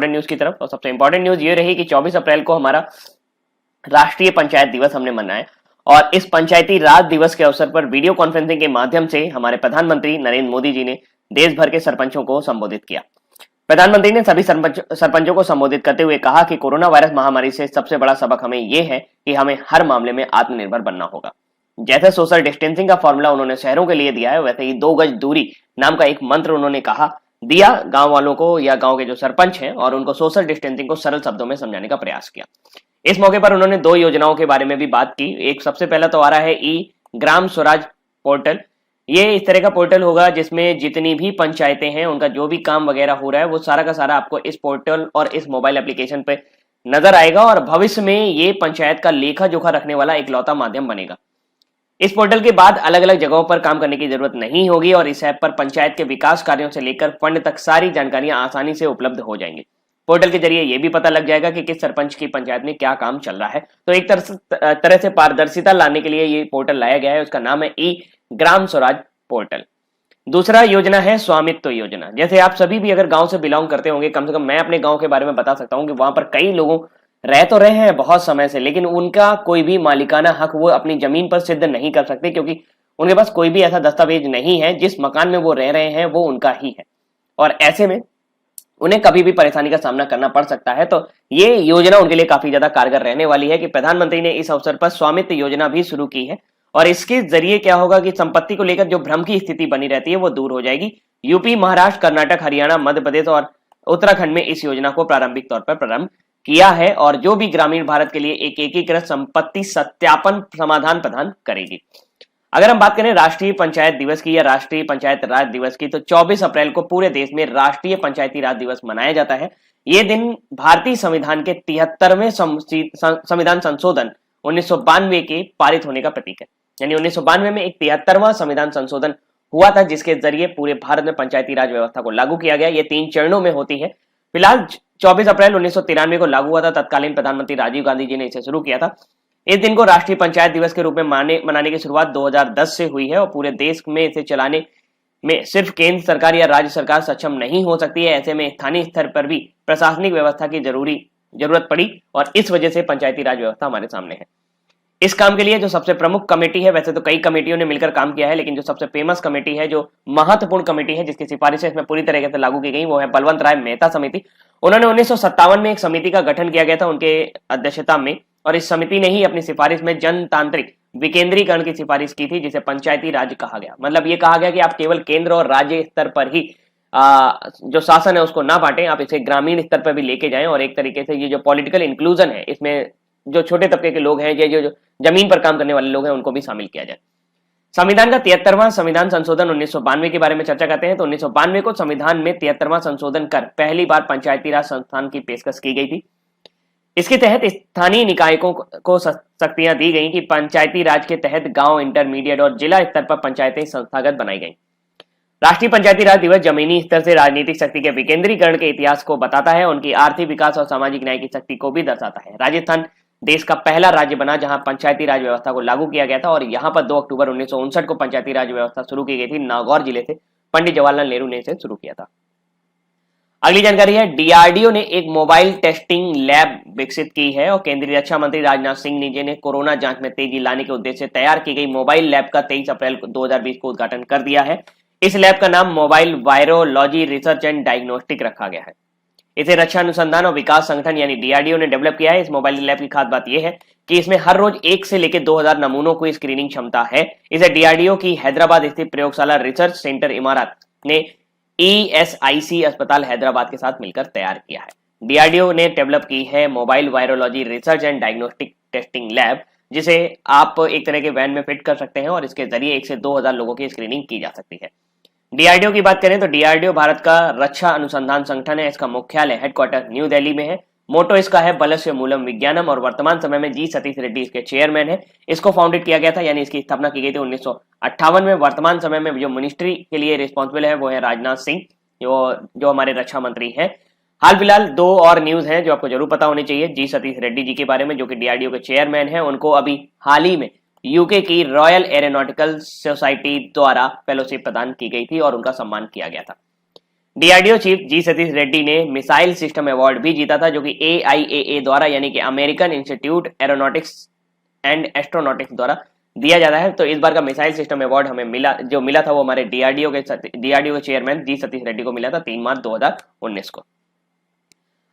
Important news की तरफ। और सबसे इंपॉर्टेंट न्यूज ये रही कि 24 अप्रैल को हमारा राष्ट्रीय पंचायत दिवस हमने मनाया और इस पंचायती राज दिवस के अवसर पर वीडियो कॉन्फ्रेंसिंग के माध्यम से हमारे प्रधानमंत्री नरेंद्र मोदी जी ने देश भर के सरपंचों को संबोधित किया। प्रधानमंत्री ने सभी सरपंचों को संबोधित करते हुए कहा कि कोरोना वायरस महामारी से सबसे बड़ा सबक हमें यह है कि हमें हर मामले में आत्मनिर्भर बनना होगा। जैसे सोशल डिस्टेंसिंग का फॉर्मूला उन्होंने शहरों के लिए दिया है, वैसे ही 2 गज दूरी नाम का एक मंत्र उन्होंने दिया गांव वालों को या गांव के जो सरपंच हैं, और उनको सोशल डिस्टेंसिंग को सरल शब्दों में समझाने का प्रयास किया। इस मौके पर उन्होंने 2 योजनाओं के बारे में भी बात की। एक सबसे पहला तो आ रहा है ई ग्राम स्वराज पोर्टल। ये इस तरह का पोर्टल होगा जिसमें जितनी भी पंचायतें हैं उनका जो भी काम वगैरह हो रहा है वो सारा का सारा आपको इस पोर्टल और इस मोबाइल एप्लीकेशन पे नजर आएगा और भविष्य में ये पंचायत का लेखा जोखा रखने वाला इकलौता माध्यम बनेगा। इस पोर्टल के बाद अलग अलग जगहों पर काम करने की जरूरत नहीं होगी और इस ऐप पर पंचायत के विकास कार्यों से लेकर फंड तक सारी जानकारियां आसानी से उपलब्ध हो जाएंगी। पोर्टल के जरिए यह भी पता लग जाएगा कि किस सरपंच की पंचायत में क्या काम चल रहा है। तो एक तरह से पारदर्शिता लाने के लिए ये पोर्टल लाया गया है। उसका नाम है ई ग्राम स्वराज पोर्टल। दूसरा योजना है स्वामित्व योजना। जैसे आप सभी भी अगर गांव से बिलोंग करते होंगे, कम से कम मैं अपने गांव के बारे में बता सकता हूं कि वहां पर कई लोगों रह तो रहे हैं बहुत समय से, लेकिन उनका कोई भी मालिकाना हक वो अपनी जमीन पर सिद्ध नहीं कर सकते क्योंकि उनके पास कोई भी ऐसा दस्तावेज नहीं है। जिस मकान में वो रह रहे हैं वो उनका ही है और ऐसे में उन्हें कभी भी परेशानी का सामना करना पड़ सकता है। तो ये योजना उनके लिए काफी ज्यादा कारगर रहने वाली है कि प्रधानमंत्री ने इस अवसर पर स्वामित्व योजना भी शुरू की है और इसके जरिए क्या होगा कि संपत्ति को लेकर जो भ्रम की स्थिति बनी रहती है वो दूर हो जाएगी। यूपी, महाराष्ट्र, कर्नाटक, हरियाणा, मध्य प्रदेश और उत्तराखंड में इस योजना को प्रारंभिक तौर पर प्रारंभ किया है और जो भी ग्रामीण भारत के लिए एक एकीकृत संपत्ति सत्यापन समाधान प्रदान करेगी। अगर हम बात करें राष्ट्रीय पंचायत दिवस की या राष्ट्रीय पंचायत राज दिवस की, तो 24 अप्रैल को पूरे देश में राष्ट्रीय पंचायती राज दिवस मनाया जाता है। ये दिन भारतीय संविधान के 73वें संविधान संशोधन 1992 के पारित होने का प्रतीक है। यानी 1992 में एक 73वां संविधान संशोधन हुआ था जिसके जरिए पूरे भारत में पंचायती राज व्यवस्था को लागू किया गया। ये 3 चरणों में होती है। फिलहाल 24 अप्रैल 1993 को लागू हुआ था। तत्कालीन प्रधानमंत्री राजीव गांधी जी ने इसे शुरू किया था। इस दिन को राष्ट्रीय पंचायत दिवस के रूप में मनाने की शुरुआत 2010 से हुई है और पूरे देश में इसे चलाने में सिर्फ केंद्र सरकार या राज्य सरकार सक्षम नहीं हो सकती है। ऐसे में स्थानीय स्तर पर भी प्रशासनिक व्यवस्था की जरूरत पड़ी और इस वजह से पंचायती राज व्यवस्था हमारे सामने है। इस काम के लिए जो सबसे प्रमुख कमेटी है, वैसे तो कई कमेटियों ने मिलकर काम किया है, लेकिन जो सबसे फेमस कमेटी है, जो महत्वपूर्ण कमेटी है जिसकी सिफारिशें इसमें पूरी तरीके से लागू की गई, वो है बलवंत राय मेहता समिति। उन्होंने 1957 में एक समिति का गठन किया गया था उनके अध्यक्षता में और इस समिति ने ही अपनी सिफारिश में जनतांत्रिक विकेंद्रीकरण की सिफारिश की थी जिसे पंचायती राज कहा गया। मतलब ये कहा गया कि आप केवल केंद्र और राज्य स्तर पर ही जो शासन है उसको ना बांटें, आप इसे ग्रामीण स्तर पर भी लेके जाएं और एक तरीके से ये जो पॉलिटिकल इंक्लूजन है इसमें जो छोटे तबके के लोग हैं, ये जो जमीन पर काम करने वाले लोग हैं, उनको भी शामिल किया जाए। संविधान का 73वां संविधान संशोधन 1992 के बारे में चर्चा करते हैं तो 1992 को संविधान में 73वां संशोधन कर पहली बार पंचायती राज संस्थान की पेशकश की गई थी। इसके तहत स्थानीय निकायों को शक्तियां दी गई कि पंचायती राज के तहत गांव, इंटरमीडिएट और जिला स्तर पर पंचायतें संस्थागत बनाई गई। राष्ट्रीय पंचायती राज दिवस जमीनी स्तर से राजनीतिक शक्ति के विकेंद्रीकरण के इतिहास को बताता है, उनकी आर्थिक विकास और सामाजिक न्याय की शक्ति को भी दर्शाता है। राजस्थान देश का पहला राज्य बना जहां पंचायती राज व्यवस्था को लागू किया गया था और यहां पर 2 अक्टूबर 1959 को पंचायती राज व्यवस्था शुरू की गई थी। नागौर जिले से पंडित जवाहरलाल नेहरू ने इसे शुरू किया था। अगली जानकारी है डीआरडीओ ने एक मोबाइल टेस्टिंग लैब विकसित की है और केंद्रीय रक्षा मंत्री राजनाथ सिंह ने कोरोना जांच में तेजी लाने के उद्देश्य से तैयार की गई मोबाइल लैब का 23 अप्रैल 2020 को उद्घाटन कर दिया है। इस लैब का नाम mobile virology research and diagnostic रखा गया है। इसे रक्षा अनुसंधान और विकास संगठन यानी डीआरडीओ ने डेवलप किया है। इस मोबाइल लैब की खास बात यह है कि इसमें हर रोज 1 से लेकर 2000 नमूनों की स्क्रीनिंग क्षमता है। इसे डीआरडीओ की हैदराबाद स्थित प्रयोगशाला रिसर्च सेंटर इमारत ने ईएसआईसी अस्पताल हैदराबाद के साथ मिलकर तैयार किया है। डीआरडीओ ने डेवलप की है mobile virology research and diagnostic testing lab, जिसे आप एक तरह के वैन में फिट कर सकते हैं और इसके जरिए 1 से 2000 लोगों की स्क्रीनिंग की जा सकती है। डीआरडीओ की बात करें तो डीआरडीओ भारत का रक्षा अनुसंधान संगठन है। इसका मुख्यालय हेडक्वार्टर न्यू दिल्ली में है। मोटो इसका है बलस्य मूलम विज्ञानम और वर्तमान समय में जी सतीश रेड्डी इसके चेयरमैन है। इसको फाउंडेड किया गया था, यानी इसकी स्थापना की गई थी 1958 में। वर्तमान समय में जो मिनिस्ट्री के लिए रिस्पॉन्सिबल है वो है राजनाथ सिंह, जो हमारे रक्षा मंत्री हैं। हाल फिलहाल 2 और न्यूज हैं जो आपको जरूर पता होनी चाहिए। जी सतीश रेड्डी जी के बारे में, जो कि डीआरडीओ के चेयरमैन हैं, उनको अभी हाल ही में यूके की रॉयल एरोनॉटिकल सोसाइटी द्वारा फेलोशिप प्रदान की गई थी और उनका सम्मान किया गया था। डीआरडीओ चीफ जी सतीश रेड्डी ने मिसाइल सिस्टम अवार्ड भी जीता था, जो कि AIAA द्वारा यानी कि American institute aeronautics and astronautics द्वारा दिया जाता है। तो इस बार का मिसाइल सिस्टम अवार्ड हमें मिला था वो हमारे डीआरडीओ के चेयरमैन जी सतीश रेड्डी को मिला था 3 मार्च 2019 को।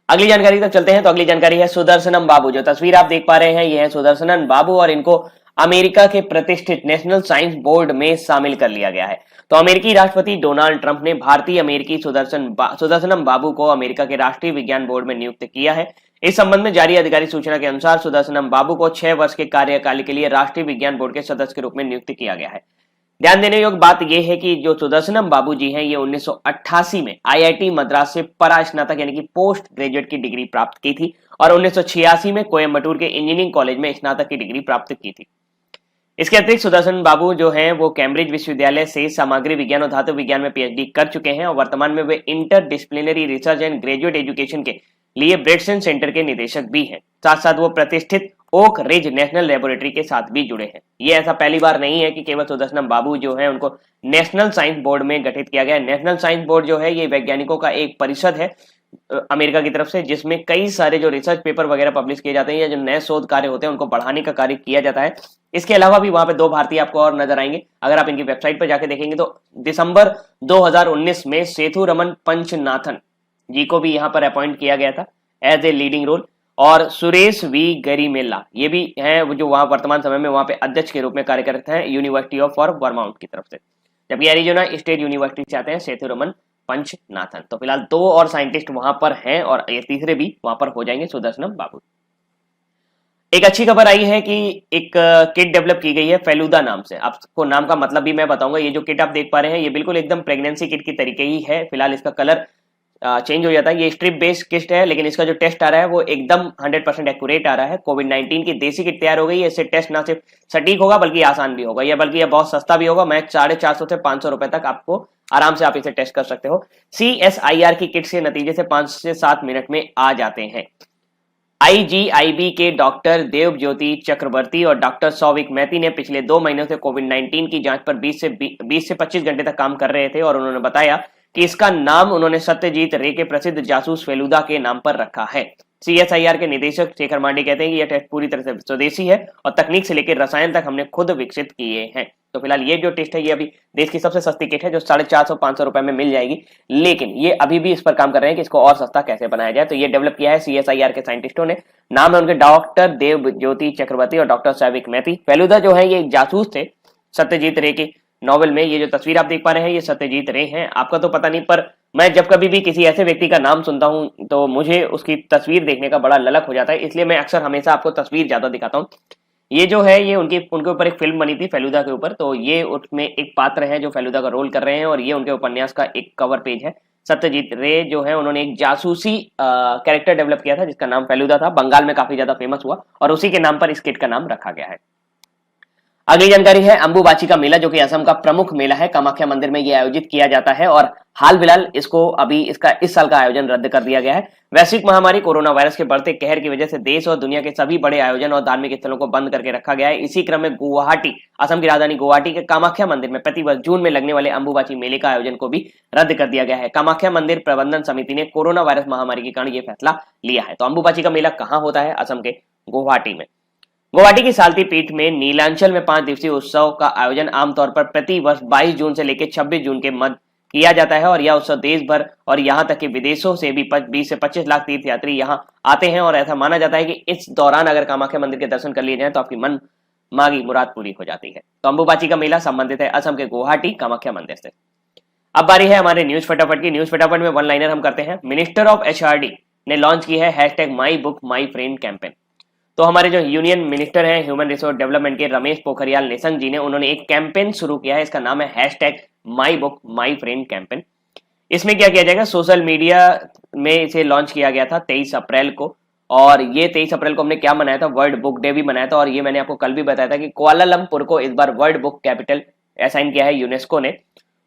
अगली जानकारी तक चलते हैं। तो अगली जानकारी है सुदर्शनम बाबू। जो तस्वीर आप देख पा रहे हैं ये है सुदर्शनम बाबू और इनको अमेरिका के प्रतिष्ठित नेशनल साइंस बोर्ड में शामिल कर लिया गया है। तो अमेरिकी राष्ट्रपति डोनाल्ड ट्रंप ने भारतीय अमेरिकी सुदर्शनम बाबू को अमेरिका के राष्ट्रीय विज्ञान बोर्ड में नियुक्त किया है। इस संबंध में जारी आधिकारिक सूचना के अनुसार सुदर्शनम बाबू को 6 वर्ष के कार्यकाल के लिए राष्ट्रीय विज्ञान बोर्ड के सदस्य के रूप में नियुक्त किया गया है। ध्यान देने योग्य बात यह है कि जो सुदर्शनम बाबू जी हैं ये 1988 में IIT मद्रास से परास्नातक यानी कि पोस्ट ग्रेजुएट की डिग्री प्राप्त की थी और 1986 में कोयम्बटूर के इंजीनियरिंग कॉलेज में स्नातक की डिग्री प्राप्त की थी। इसके अतिरिक्त सुदर्शन बाबू जो हैं वो कैम्ब्रिज विश्वविद्यालय से सामग्री विज्ञान और धातु विज्ञान में PhD कर चुके हैं और वर्तमान में वे inter disciplinary research and graduate education के लिए ब्रेडसन सेंटर के निदेशक भी हैं। साथ साथ वो प्रतिष्ठित ओक रिज नेशनल लेबोरेटरी के साथ भी जुड़े हैं। ये ऐसा पहली बार नहीं है कि केवल सुदर्शनम बाबू जो है उनको नेशनल साइंस बोर्ड में गठित किया गया है। नेशनल साइंस बोर्ड जो है ये वैज्ञानिकों का एक परिषद है अमेरिका की तरफ से, जिसमें कई सारे जो रिसर्च पेपर वगैरह पब्लिश किए जाते हैं या जो नए शोध कार्य होते हैं उनको बढ़ाने का कार्य किया जाता है। इसके अलावा भी वहां पे 2 भारतीय आपको और नजर आएंगे। अगर आप इनकी वेबसाइट पर जाके देखेंगे तो दिसंबर 2019 में सेथुरमन पंचनाथन जी को भी यहाँ पर अपॉइंट किया गया था एज ए लीडिंग रोल और सुरेश वी गरिमेला ये भी हैं जो वहां वर्तमान समय में वहां पे अध्यक्ष के रूप में कार्य करते हैं यूनिवर्सिटी ऑफ वर्माउंट की तरफ से, जबकि एरिजोना स्टेट यूनिवर्सिटी से आते हैं सेथुरमन पंचनाथन। तो फिलहाल 2 और साइंटिस्ट वहां पर हैं और ये तीसरे भी वहां पर हो जाएंगे सुदर्शनम बाबू। एक अच्छी खबर आई है कि एक किट डेवलप की गई है फेलुदा नाम से। आपको नाम का मतलब भी मैं बताऊंगा। ये जो किट आप देख पा रहे हैं ये बिल्कुल एकदम प्रेगनेंसी किट की तरीके ही है। फिलहाल इसका कलर चेंज हो जाता है। ये स्ट्रिप बेस्ड किट है लेकिन इसका जो टेस्ट आ रहा है वो एकदम 100% एक्यूरेट आ रहा है। कोविड-19 की देसी किट तैयार हो गई है। इससे टेस्ट ना सिर्फ सटीक होगा बल्कि आसान भी होगा, या बल्कि ये बहुत सस्ता भी होगा। मैं 450 से 500 रुपए तक आपको आराम से आप इसे टेस्ट कर सकते हो। CSIR की किट से नतीजे से 5 से 7 मिनट में आ जाते हैं। IGIB के डॉक्टर देवज्योति चक्रवर्ती और डॉक्टर सौविक मैती ने पिछले 2 महीनों से कोविड-19 की जांच पर 20 से 25 घंटे तक काम कर रहे थे और उन्होंने बताया कि इसका नाम उन्होंने सत्यजीत रे के प्रसिद्ध जासूस फेलुदा के नाम पर रखा है। CSIR के निदेशक शेखर मांडे कहते हैं कि यह टेस्ट पूरी तरह से स्वदेशी है और तकनीक से लेकर रसायन तक हमने खुद विकसित किए हैं। तो फिलहाल ये जो टेस्ट है ये अभी देश की सबसे सस्ती किट है जो 450-500 रुपए में मिल जाएगी, लेकिन ये अभी भी इस पर काम कर रहे हैं कि इसको और सस्ता कैसे बनाया जाए। तो ये डेवलप किया है CSIR के साइंटिस्टों ने। नाम है उनके डॉक्टर देवज्योति चक्रवर्ती और डॉक्टर सौविक मैती। फेलुदा जो है ये एक जासूस थे सत्यजीत रे के नॉवल में। ये जो तस्वीर आप देख पा रहे हैं ये सत्यजीत रे हैं। आपका तो पता नहीं, पर मैं जब कभी भी किसी ऐसे व्यक्ति का नाम सुनता हूं तो मुझे उसकी तस्वीर देखने का बड़ा ललक हो जाता है, इसलिए मैं अक्सर हमेशा आपको तस्वीर ज्यादा दिखाता हूं। ये जो है ये उनके ऊपर एक फिल्म बनी थी फेलुदा के ऊपर, तो ये उसमें एक पात्र है जो फेलुदा का रोल कर रहे हैं और ये उनके उपन्यास का एक कवर पेज है। सत्यजीत रे जो है उन्होंने एक जासूसी कैरेक्टर डेवलप किया था जिसका नाम फेलुदा था। बंगाल में काफी ज्यादा फेमस हुआ और उसी के नाम पर इस किट का नाम रखा गया है। अगली जानकारी है अंबुबाची का मेला, जो कि असम का प्रमुख मेला है। कामाख्या मंदिर में यह आयोजित किया जाता है और हाल फिलहाल इसको अभी इस साल का आयोजन रद्द कर दिया गया है। वैश्विक महामारी कोरोना वायरस के बढ़ते कहर की वजह से देश और दुनिया के सभी बड़े आयोजन और धार्मिक स्थलों को बंद करके रखा गया है। इसी क्रम में गुवाहाटी, असम की राजधानी गुवाहाटी के कामाख्या मंदिर में प्रतिवर्ष जून में लगने वाले अंबुबाची मेले का आयोजन को भी रद्द कर दिया गया है। कामाख्या मंदिर प्रबंधन समिति ने कोरोना वायरस महामारी के कारण यह फैसला लिया है। तो अंबुबाची का मेला कहाँ होता है? असम के गुवाहाटी में। गुवाहाटी की सालती पीठ में नीलांचल में 5 दिवसीय उत्सव का आयोजन आमतौर पर प्रति वर्ष 22 जून से लेकर 26 जून के मध्य किया जाता है और यह उत्सव देश भर और यहाँ तक कि विदेशों से भी 20 से 25 लाख तीर्थयात्री यहाँ आते हैं और ऐसा माना जाता है कि इस दौरान अगर कामाख्या मंदिर के दर्शन कर लिए जाए तो आपकी मन मांगी मुराद पूरी हो जाती है। तो अंबुबाची का मेला संबंधित है असम के गुवाहाटी कामाख्या मंदिर से। अब बारी है हमारे न्यूज फटाफट की। न्यूज फटाफट में वन लाइनर हम करते हैं। मिनिस्टर ऑफ HRD ने लॉन्च की है #MyBookMyFriend कैंपेन। तो हमारे जो यूनियन मिनिस्टर हैं ह्यूमन रिसोर्स डेवलपमेंट के रमेश पोखरियाल निशंक जी ने उन्होंने एक कैंपेन शुरू किया है। इसका नाम है #MyBookMyFriend कैंपेन। इसमें क्या किया जाएगा? सोशल मीडिया में इसे लॉन्च किया गया था 23 अप्रैल को और ये 23 अप्रैल को हमने क्या मनाया था? वर्ल्ड बुक डे भी मनाया था। और ये मैंने आपको कल भी बताया था कि कुआलालंपुर को इस बार वर्ल्ड बुक कैपिटल असाइन किया है यूनेस्को ने।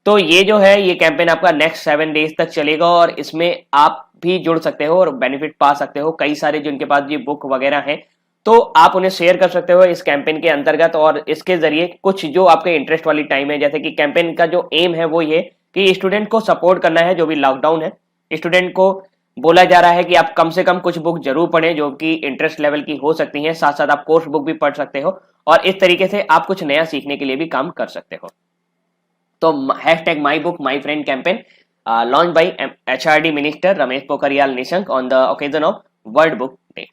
तो ये जो है ये कैंपेन आपका नेक्स्ट 7 डेज तक चलेगा और इसमें आप भी जुड़ सकते हो और बेनिफिट पा सकते हो। कई सारे जिनके पास ये बुक वगैरह हैं तो आप उन्हें शेयर कर सकते हो इस कैंपेन के अंतर्गत और इसके जरिए कुछ जो आपके इंटरेस्ट वाली टाइम है, जैसे कि कैंपेन का जो एम है वो ये कि स्टूडेंट को सपोर्ट करना है। जो भी लॉकडाउन है, स्टूडेंट को बोला जा रहा है कि आप कम से कम कुछ बुक जरूर पढ़ें जो कि इंटरेस्ट लेवल की हो सकती हैं, साथ साथ आप कोर्स बुक भी पढ़ सकते हो और इस तरीके से आप कुछ नया सीखने के लिए भी काम कर सकते हो। तो hashtag my book my friend campaign launch by HRD minister Ramesh Pokhriyal Nishank on the occasion of world book day.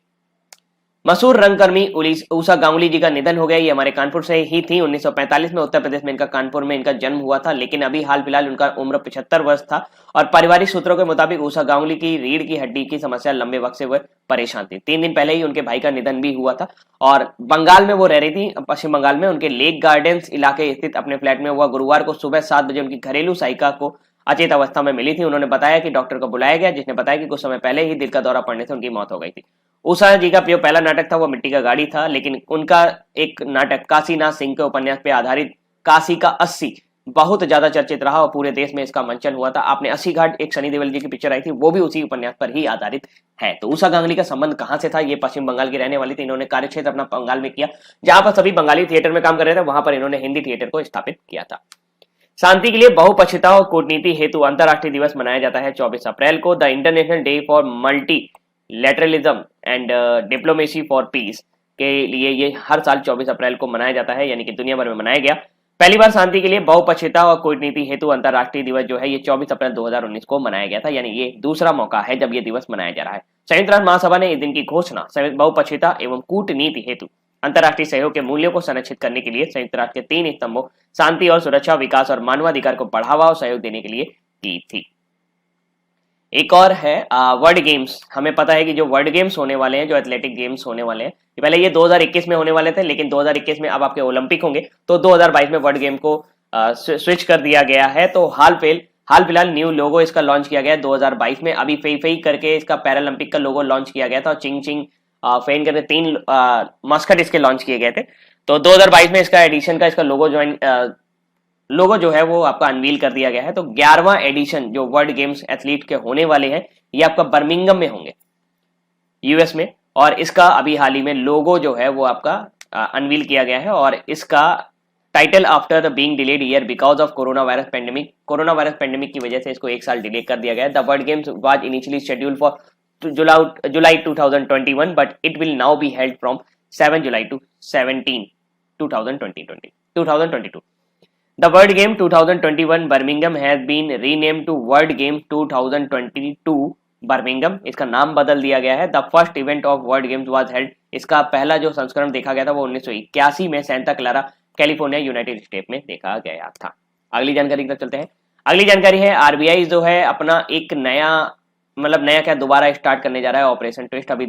मशहूर रंगकर्मी उषा गांगुली जी का निधन हो गया। ये हमारे कानपुर से ही थी। 1945 में उत्तर प्रदेश में इनका कानपुर में इनका जन्म हुआ था, लेकिन अभी हाल फिलहाल उनका उम्र 75 वर्ष था और पारिवारिक सूत्रों के मुताबिक उषा गांगुली की रीढ़ की हड्डी की समस्या लंबे वक्त से वह परेशान थी। 3 दिन पहले ही उनके भाई का निधन भी हुआ था और बंगाल में वो रह रही थी, पश्चिम बंगाल में उनके लेक गार्डन्स इलाके स्थित अपने फ्लैट में हुआ गुरुवार को सुबह 7 बजे उनकी घरेलू सहायिका को अचेत अवस्था में मिली थी। उन्होंने बताया कि डॉक्टर को बुलाया गया, जिसने बताया कि कुछ समय पहले ही दिल का दौरा पड़ने से उनकी मौत हो गई थी। उषा जी का जो पहला नाटक था वो मिट्टी का गाड़ी था, लेकिन उनका एक नाटक काशीनाथ सिंह के उपन्यास पे आधारित काशी का 80 बहुत ज्यादा चर्चित रहा और पूरे देश में इसका मंचन हुआ था। आपने 80 घाट एक सनी देओल जी की पिक्चर आई थी, वो भी उसी उपन्यास पर ही आधारित है। तो उषा गांगुली का संबंध कहां से था? ये पश्चिम बंगाल की रहने वाली थी। इन्होंने कार्यक्षेत्र अपना बंगाल में किया, जहां पर सभी बंगाली थिएटर में काम कर रहे थे, वहां पर इन्होंने हिंदी थिएटर को स्थापित किया था। शांति के लिए बहुपक्षीयता और कूटनीति हेतु अंतर्राष्ट्रीय दिवस मनाया जाता है 24 अप्रैल को। The international day for multilateralism and diplomacy for piece के लिए ये हर साल 24 अप्रैल को मनाया जाता है, यानी कि दुनिया भर में मनाया गया। पहली बार शांति के लिए बहुपक्षीयता और कूटनीति हेतु अंतर्राष्ट्रीय दिवस जो है ये 24 अप्रैल 2019 को मनाया गया था, यानी ये दूसरा मौका है जब ये दिवस मनाया जा रहा है। संयुक्त राष्ट्र महासभा ने इस दिन की घोषणा बहुपक्षीयता एवं कूटनीति हेतु अंतर्राष्ट्रीय सहयोग के मूल्यों को संरक्षित करने के लिए संयुक्त राष्ट्र के 3 स्तंभों शांति और सुरक्षा, विकास और मानवाधिकार को बढ़ावा और सहयोग देने के लिए की थी। एक और है वर्ल्ड गेम्स। हमें पता है कि जो वर्ल्ड गेम्स होने वाले हैं, जो एथलेटिक गेम्स होने वाले हैं, पहले ये 2021 में होने वाले थे, लेकिन 2021 में अब आपके ओलंपिक होंगे तो 2022 में वर्ल्ड गेम को स्विच कर दिया गया है। तो हाल फिलहाल न्यू लोगो इसका लॉन्च किया गया है 2022 में। अभी फेई करके इसका पैरालंपिक का लोगो लॉन्च किया गया था और चिंग चिंग फेन करके 3 मस्कट इसके लॉन्च किए गए थे। तो 2022 में इसका एडिशन का इसका लोगो जो है वो आपका अनवील कर दिया गया है। तो 11वां एडिशन जो वर्ल्ड गेम्स एथलीट के होने वाले हैं ये आपका बर्मिंघम में होंगे, यूएस में, और इसका अभी हाल ही में लोगो जो है वो आपका अनवील किया गया है और इसका title after the being delayed year because of corona virus pandemic की वजह से इसको 1 साल डिले कर दिया गया है। The world games was initially scheduled for July 2021 but it will now be held from 7 July to 17 2022. The World Game 2021 Birmingham has been renamed to World Game 2022 Birmingham। इसका नाम बदल दिया गया है। The first event of World Games was held, इसका पहला जो संस्करण देखा गया था वो 1981 में Santa Clara California United state में देखा गया था। अगली जानकारी की तरफ चलते हैं। अगली जानकारी है आरबीआई जो है अपना एक नया क्या दोबारा स्टार्ट करने जा रहा है ऑपरेशन ट्विस्ट। अभी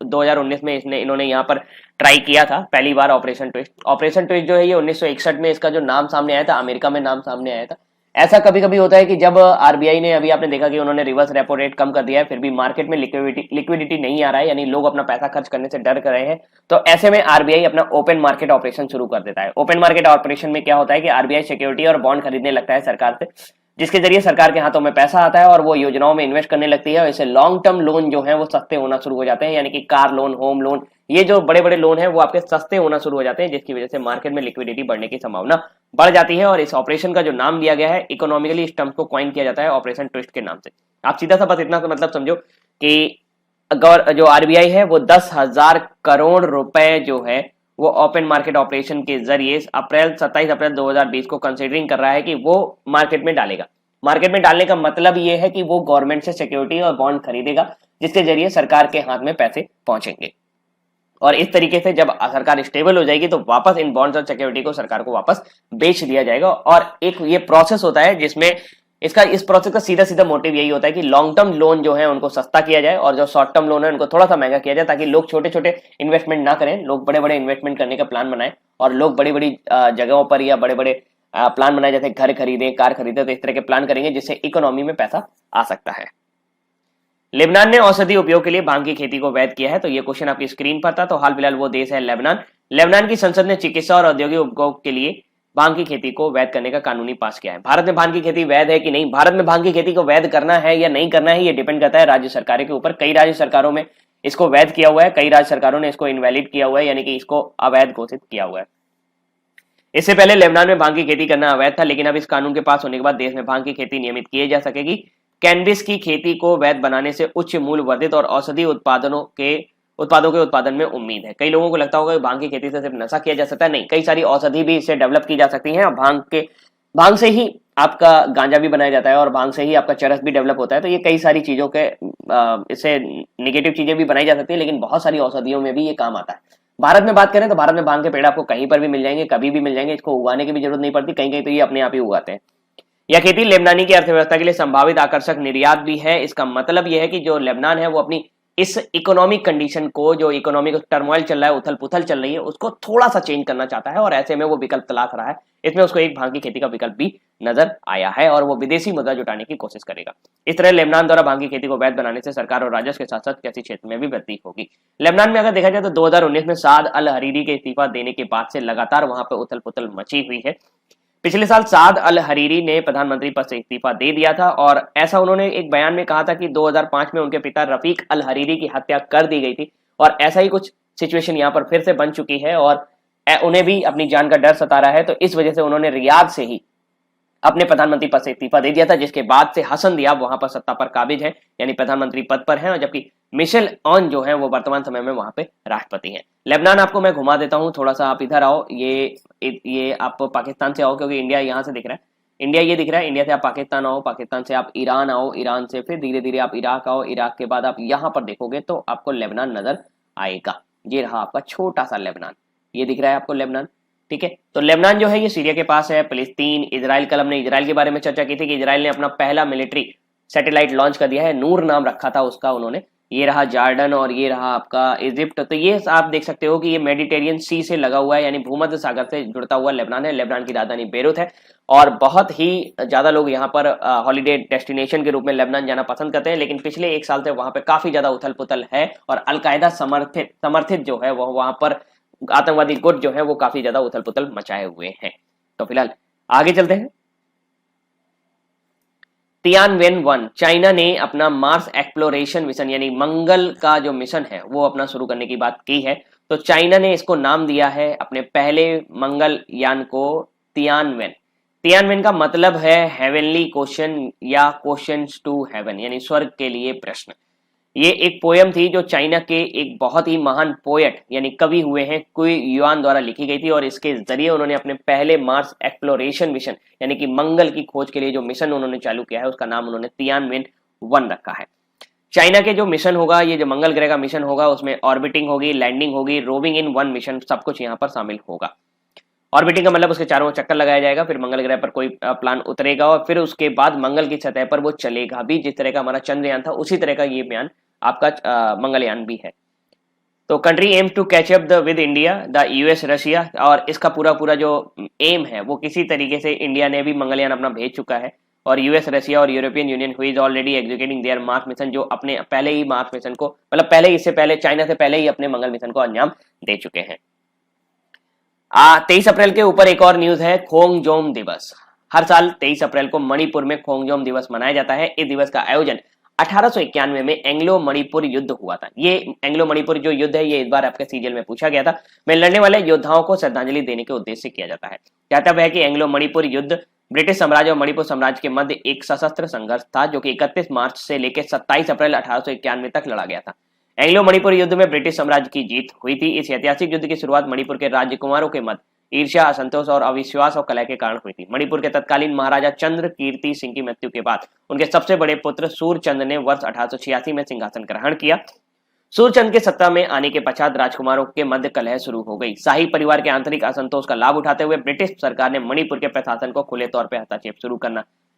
2019 में इन्होंने यहाँ पर ट्राई किया था पहली बार ऑपरेशन ट्विस्ट जो है ये 1961 में इसका जो नाम सामने आया था, अमेरिका में नाम सामने आया था। ऐसा कभी कभी होता है कि जब आरबीआई ने, अभी आपने देखा कि उन्होंने रिवर्स रेपो रेट कम कर दिया है, फिर भी मार्केट में लिक्विडिटी नहीं आ रहा है, यानी लोग अपना पैसा खर्च करने से डर कर रहे हैं। तो ऐसे में आरबीआई अपना ओपन मार्केट ऑपरेशन शुरू कर देता है। ओपन मार्केट ऑपरेशन में क्या होता है कि आरबीआई सिक्योरिटी और बॉन्ड खरीदने लगता है सरकार से, जिसके जरिए सरकार के हाथों में पैसा आता है और वो योजनाओं में इन्वेस्ट करने लगती है और इससे लॉन्ग टर्म लोन जो है वो सस्ते होना शुरू हो जाते हैं, यानी कि कार लोन, होम लोन, ये जो बड़े बड़े लोन है वो आपके सस्ते होना शुरू हो जाते हैं, जिसकी वजह से मार्केट में लिक्विडिटी बढ़ने की संभावना बढ़ जाती है। और इस ऑपरेशन का जो नाम दिया गया है, इकोनॉमिकली इस टर्म को कॉइन किया जाता है ऑपरेशन ट्विस्ट के नाम से। आप सीधा सा बस इतना तो मतलब समझो कि जो आरबीआई है वो 10,000 करोड़ रुपए जो है वो ओपन मार्केट ऑपरेशन के जरिए 27 अप्रैल 2020 को कंसिडरिंग कर रहा है कि वो मार्केट में डालेगा। मार्केट में डालने का मतलब ये है कि वो गवर्नमेंट से सिक्योरिटी और बॉन्ड खरीदेगा, जिसके जरिए सरकार के हाथ में पैसे पहुंचेंगे और इस तरीके से जब सरकार स्टेबल हो जाएगी तो वापस इन बॉन्ड्स और सिक्योरिटी को सरकार को वापस बेच दिया जाएगा। और एक ये प्रोसेस होता है जिसमें इस प्रोसेस का सीधा सीधा मोटिव यही होता है कि लॉन्ग टर्म लोन जो है उनको सस्ता किया जाए और जो शॉर्ट टर्म लोन है उनको थोड़ा सा महंगा किया जाए, ताकि लोग छोटे छोटे इन्वेस्टमेंट ना करें, लोग बड़े बड़े इन्वेस्टमेंट करने का प्लान बनाएं और लोग बड़ी बड़ी जगहों पर या बड़े बड़े प्लान बनाए, जैसे घर खरीदें, कार खरीदें, तो इस तरह के प्लान करेंगे जिससे इकोनॉमी में पैसा आ सकता है। लेबनान ने औषधि उपयोग के लिए भांग की खेती को वैध किया है। तो ये क्वेश्चन आपकी स्क्रीन पर था। तो हाल फिलहाल वो देश है लेबनान। लेबनान की संसद ने चिकित्सा और औद्योगिक उपयोग के लिए भांग की खेती को वैध करने का कानूनी पास किया है। भारत में भांग की खेती वैध है कि नहीं, भारत में भांग की खेती को वैध करना है या नहीं करना है, ये डिपेंड करता है राज्य सरकारों के ऊपर। कई राज्य सरकारों में इसको वैध किया हुआ है, कई राज्य सरकारों ने इसको इनवैलिड किया हुआ है, यानी कि इसको अवैध घोषित किया हुआ है। इससे पहले लेबनान में भांग की खेती करना अवैध था, लेकिन अब इस कानून के पास होने के बाद देश में भांग की खेती नियमित की जा सकेगी। कैनबिस की खेती को वैध बनाने से उच्च मूल्य वर्धित और औषधीय उत्पादों के उत्पादन में उम्मीद है। कई लोगों को लगता होगा कि भांग की खेती से सिर्फ नशा किया जा सकता है, नहीं, कई सारी औषधि भी इससे डेवलप की जा सकती है। भांग से ही आपका गांजा भी बनाया जाता है और भांग से ही आपका चरस भी डेवलप होता है। तो ये कई सारी चीजों के इससे निगेटिव चीजें भी बनाई जा सकती है, लेकिन बहुत सारी औषधियों में भी ये काम आता है। भारत में बात करें तो भारत में भांग के पेड़ आपको कहीं पर भी मिल जाएंगे, कभी भी मिल जाएंगे। इसको उगाने की भी जरूरत नहीं पड़ती, कहीं कहीं तो ये अपने आप ही उगाते हैं। यह खेती लेबनानी की अर्थव्यवस्था के लिए संभावित आकर्षक निर्यात भी है। इसका मतलब यह है कि जो लेबनान है वो अपनी इस इकोनॉमिक कंडीशन को, जो इकोनॉमिक टर्मोइल चल रहा है, उथल पुथल चल रही है, उसको थोड़ा सा चेंज करना चाहता है और ऐसे में वो विकल्प तलाश रहा है। इसमें उसको एक भांग की खेती का विकल्प भी नजर आया है और वो विदेशी मुद्रा जुटाने की कोशिश करेगा। इस तरह लेबनान द्वारा भांग की खेती को वैध बनाने से सरकार और राजस्व के साथ साथ कृषि क्षेत्र में भी वृद्धि होगी। लेबनान में अगर देखा जाए तो 2019 में साद अल हरीरी के इस्तीफा देने के बाद से लगातार वहां पर उथल पुथल मची हुई है। पिछले साल साद अल हरीरी ने प्रधानमंत्री पद से इस्तीफा दे दिया था और ऐसा उन्होंने एक बयान में कहा था कि 2005 में उनके पिता रफीक अल हरीरी की हत्या कर दी गई थी और ऐसा ही कुछ सिचुएशन यहाँ पर फिर से बन चुकी है और उन्हें भी अपनी जान का डर सता रहा है। तो इस वजह से उन्होंने रियाद से ही अपने प्रधानमंत्री पद से इस्तीफा दे दिया था, जिसके बाद से हसन दियाब वहां पर सत्ता पर काबिज है, यानी प्रधानमंत्री पद पर है, और जबकि मिशेल ऑन जो है वो वर्तमान समय में वहां पे राष्ट्रपति हैं। लेबनान आपको मैं घुमा देता हूं, थोड़ा सा आप इधर आओ। ये आप पाकिस्तान से आओ क्योंकि इंडिया यहाँ से दिख रहा है, इंडिया ये दिख रहा है। इंडिया से आप पाकिस्तान आओ, पाकिस्तान से आप ईरान आओ, ईरान से फिर धीरे धीरे आप इराक आओ, इराक के बाद आप यहाँ पर देखोगे तो आपको लेबनान नजर आएगा। ये रहा आपका छोटा सा लेबनान, ये दिख रहा है आपको लेबनान, ठीक है। तो लेबनान जो है ये सीरिया के पास है, फिलिस्तीन, इजराइल। कल हमने इजराइल के बारे में चर्चा की थी कि इजराइल ने अपना पहला मिलिट्री सैटेलाइट लॉन्च कर दिया है, नूर नाम रखा था उसका उन्होंने। ये रहा जॉर्डन और ये रहा आपका इजिप्ट। तो ये आप देख सकते हो कि ये मेडिटेरियन सी से लगा हुआ है, यानी भूमध्य सागर से जुड़ता हुआ लेबनान है। लेबनान की राजधानी बेरूत है और बहुत ही ज्यादा लोग यहाँ पर हॉलीडे डेस्टिनेशन के रूप में लेबनान जाना पसंद करते हैं, लेकिन पिछले एक साल से वहां पे काफी ज्यादा उथल पुथल है और अलकायदा समर्थित जो है वो वहां पर आतंकवादी गुट जो है वो काफी ज्यादा उथल पुथल मचाए हुए हैं। तो फिलहाल आगे चलते हैं। तियानवेन-1, चाइना ने अपना मार्स एक्सप्लोरेशन मिशन यानी मंगल का जो मिशन है वो अपना शुरू करने की बात की है। तो चाइना ने इसको नाम दिया है अपने पहले मंगल यान को तियानवेन। तियानवेन का मतलब है हेवनली क्वेश्चन या क्वेश्चंस टू हेवन, यानी स्वर्ग के लिए प्रश्न। ये एक पोयम थी जो चाइना के एक बहुत ही महान पोएट यानी कवि हुए हैं कुई युआन द्वारा लिखी गई थी और इसके जरिए उन्होंने अपने पहले मार्स एक्सप्लोरेशन मिशन यानी कि मंगल की खोज के लिए जो मिशन उन्होंने चालू किया है उसका नाम उन्होंने तियानवेन-1 रखा है। चाइना के जो मिशन होगा, ये जो मंगल ग्रह का मिशन होगा, उसमें ऑर्बिटिंग होगी, लैंडिंग होगी, रोविंग इन वन मिशन, सब कुछ यहाँ पर शामिल होगा। ऑर्बिटिंग का मतलब उसके चारों चक्कर लगाया जाएगा, फिर मंगल ग्रह पर कोई प्लान उतरेगा और फिर उसके बाद मंगल की सतह पर वो चलेगा भी। जिस तरह का हमारा चंद्रयान था उसी तरह का ये यान आपका मंगलयान भी है। तो country aims to catch up with India, the US, Russia, और इसका पूरा जो एम है वो किसी तरीके से इंडिया ने भी मंगलयान अपना भेज चुका है और यूएस, रशिया और यूरोपियन यूनियन हुई is already executing their Mars mission, जो अपने पहले ही मार्स मिशन को मतलब पहले इससे पहले चाइना से पहले ही अपने मंगल मिशन को अंजाम दे चुके हैं। 23 अप्रैल के ऊपर एक और न्यूज है, खोंगजोम दिवस। हर साल 23 अप्रैल को मणिपुर में खोंगजोम दिवस मनाया जाता है। इस दिवस का आयोजन 1891 में एंग्लो मणिपुर युद्ध हुआ था। ये एंग्लो मणिपुर जो युद्ध है ये इस बार आपके सीरियल में पूछा गया था। में लड़ने वाले योद्धाओं को श्रद्धांजलि देने के उद्देश्य से किया जाता है। कहता है कि एंग्लो मणिपुर युद्ध ब्रिटिश साम्राज्य और मणिपुर साम्राज्य के मध्य एक सशस्त्र संघर्ष था जो कि 31 मार्च से लेकर 27 अप्रैल 1891 तक लड़ा गया था। एंग्लो मणिपुर युद्ध में ब्रिटिश साम्राज्य की जीत हुई थी। इस ऐतिहासिक युद्ध की शुरुआत मणिपुर के राजकुमारों के मध्य ईर्ष्या, असंतोष और अविश्वास और कलह के कारण हुई थी। मणिपुर के तत्कालीन महाराजा चंद्र कीर्ति सिंह की मृत्यु के बाद उनके सबसे बड़े पुत्र सूरचंद ने वर्ष 1886 में सिंहासन ग्रहण किया। सूरचंद के सत्ता में आने के पश्चात राजकुमारों के मध्य कलह शुरू हो गई। शाही परिवार के आंतरिक असंतोष का लाभ उठाते हुए ब्रिटिश सरकार ने मणिपुर के प्रशासन को खुले तौर पर हस्तक्षेप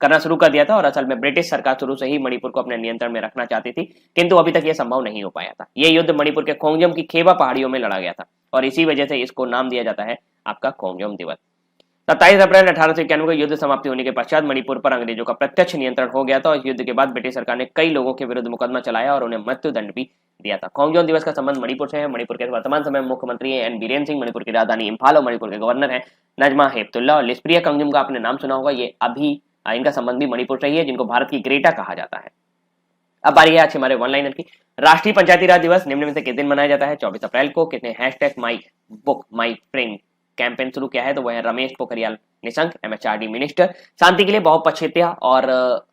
करना शुरू कर दिया था और असल में ब्रिटिश सरकार शुरू से ही मणिपुर को अपने नियंत्रण में रखना चाहती थी, किंतु अभी तक यह संभव नहीं हो पाया था। यह युद्ध मणिपुर के खोंगजम की खेबा पहाड़ियों में लड़ा गया था और इसी वजह से इसको नाम दिया जाता है आपका खोंगजोम दिवस। 27 अप्रैल 1891 को युद्ध समाप्ति होने के पश्चात मणिपुर पर अंग्रेजों का प्रत्यक्ष नियंत्रण हो गया था और इस युद्ध के बाद ब्रिटिश सरकार ने कई लोगों के विरुद्ध मुकदमा चलाया और उन्हें मृत्युदंड भी दिया था। खोंगजोम दिवस का संबंध मणिपुर से है। मणिपुर के वर्तमान समय में मुख्यमंत्री है एन बीरेन सिंह, मणिपुर की राजधानी इम्फाल और मणिपुर के गवर्नर है नजमा हेपतुल्ला। और लिस्प्रिया कंगजुम का आपने नाम सुना होगा, ये अभी इनका संबंध भी मणिपुर से ही है, जिनको भारत की ग्रेटा कहा जाता है। अब बारी है आज हमारे वन लाइनर की। राष्ट्रीय पंचायती राज दिवस निम्न में से किस दिन मनाया जाता है? 24 अप्रैल को। कितने hashtag my book my friend campaign शुरू किया है तो वह है रमेश पोखरियाल निशंक, MHRD मिनिस्टर। शांति के लिए बहुपक्षीयता और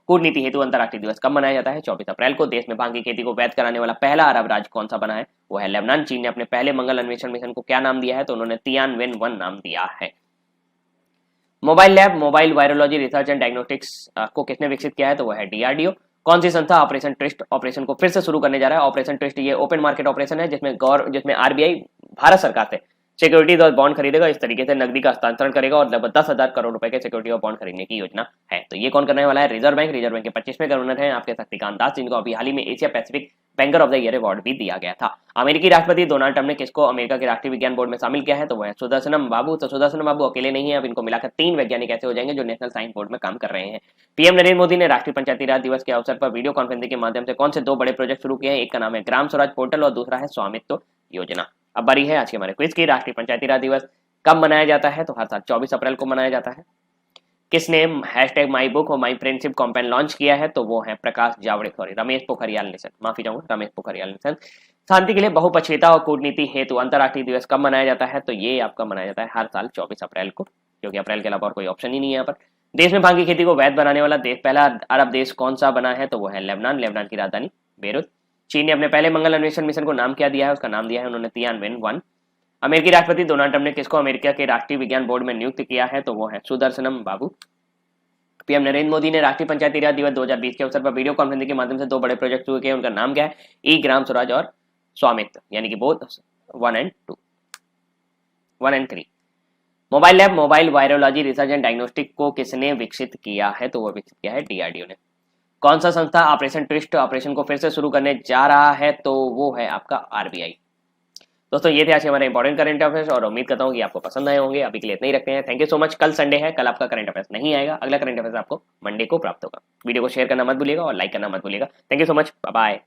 कूटनीति हेतु अंतर्राष्ट्रीय दिवस कब मनाया जाता है? 24 अप्रैल को। देश में भांग की खेती को वैध कराने वाला पहला अरब राज्य कौन सा बना है? वो है लेबनान। चीन ने अपने पहले मंगल अन्वेषण मिशन को क्या नाम दिया है? तो उन्होंने तियानवेन-1 नाम दिया है। Mobile lab, mobile virology research and diagnostics को किसने विकसित किया है? तो वह है DRDO। कौन सी संस्था ऑपरेशन ट्विस्ट ऑपरेशन को फिर से शुरू करने जा रहा है? ऑपरेशन ट्विस्ट ये ओपन मार्केट ऑपरेशन है जिसमें RBI भारत सरकार से सिक्योरिटीज और बॉन्ड खरीदेगा, इस तरीके से नकदी का हस्तांतरण करेगा और लगभग 10,000 करोड़ रुपए के सिक्योरिटी और बॉन्ड खरीदने की योजना है। तो ये कौन करने वाला है? Reserve bank. रिजर्व बैंक के 25वें गवर्नर हैं आपके शक्तिकांत दास, जिनको अभी हाल ही में Asia Pacific banker of the year award भी दिया गया था। अमेरिकी राष्ट्रपति डोनाल्ड ट्रंप ने किसको अमेरिका के राष्ट्रीय विज्ञान बोर्ड में शामिल किया है? तो वह है सुदर्शनम बाबू। तो सुदर्शनम बाबू अकेले नहीं है, अब इनको मिलाकर 3 वैज्ञानिक ऐसे हो जाएंगे जो नेशनल साइंस बोर्ड में काम कर रहे हैं। पीएम नरेंद्र मोदी ने राष्ट्रीय पंचायती राज दिवस के अवसर पर वीडियो कॉन्फ्रेंसिंग के माध्यम से कौन से 2 बड़े प्रोजेक्ट शुरू किए हैं? एक का नाम है ग्राम स्वराज पोर्टल और दूसरा है स्वामित्व योजना। अब बारी है आज के हमारे क्विज की। राष्ट्रीय पंचायती राज दिवस कब मनाया जाता है? तो हर साल 24 अप्रैल को मनाया जाता है। किसने #माईबुक और माई फ्रेंडशिप कैंपेन लॉन्च किया है? तो वो है प्रकाश जावड़ेकर, रमेश पोखरियाल निशंक, माफी चाहूंगा, रमेश पोखरियाल निशंक। शांति के लिए बहुपक्षीयता और कूटनीति हेतु अंतर्राष्ट्रीय दिवस कब मनाया जाता है? तो ये आपका मनाया जाता है हर साल 24 अप्रैल को, क्योंकि अप्रैल के अलावा और कोई ऑप्शन ही नहीं है यहाँ पर। देश में भांग की खेती को वैध बनाने वाला पहला अरब देश कौन सा बना है? तो वो है लेबनान। लेबनान की राजधानी बेरूत। चीन ने अपने पहले मंगल अन्वेषण मिशन को नाम क्या दिया है? उसका नाम दिया है उन्होंने तियानवेन-1। अमेरिकी राष्ट्रपति डोनाल्ड ट्रंप ने किसको अमेरिका के राष्ट्रीय विज्ञान बोर्ड में नियुक्त किया है? तो वो है सुदर्शनम बाबू। पीएम नरेंद्र मोदी ने राष्ट्रीय पंचायती राज दिवस 2020 के अवसर पर वीडियो कॉन्फ्रेंसिंग के माध्यम से 2 बड़े प्रोजेक्ट शुरू किए। उनका नाम क्या है? ई ग्राम स्वराज और स्वामित्व, यानी कि both 1 and 3। Mobile lab, mobile virology research and diagnostic को किसने विकसित किया है? तो वो विकसित किया है DRDO ने। कौन सा संस्था ऑपरेशन ट्विस्ट ऑपरेशन को फिर से शुरू करने जा रहा है? तो वो है आपका RBI। दोस्तों ये थे आज के हमारे इंपॉर्टेंट करंट अफेयर्स और उम्मीद करता हूँ कि आपको पसंद आए होंगे। अभी के लिए इतना ही रखते हैं। Thank you so much. कल संडे है, कल आपका करंट अफेयर्स नहीं आएगा। अगला करंट अफेयर्स आपको मंडे को प्राप्त होगा। वीडियो को शेयर करना मत भूलिएगा और लाइक करना मत भूलिएगा। Thank you so much, bye bye.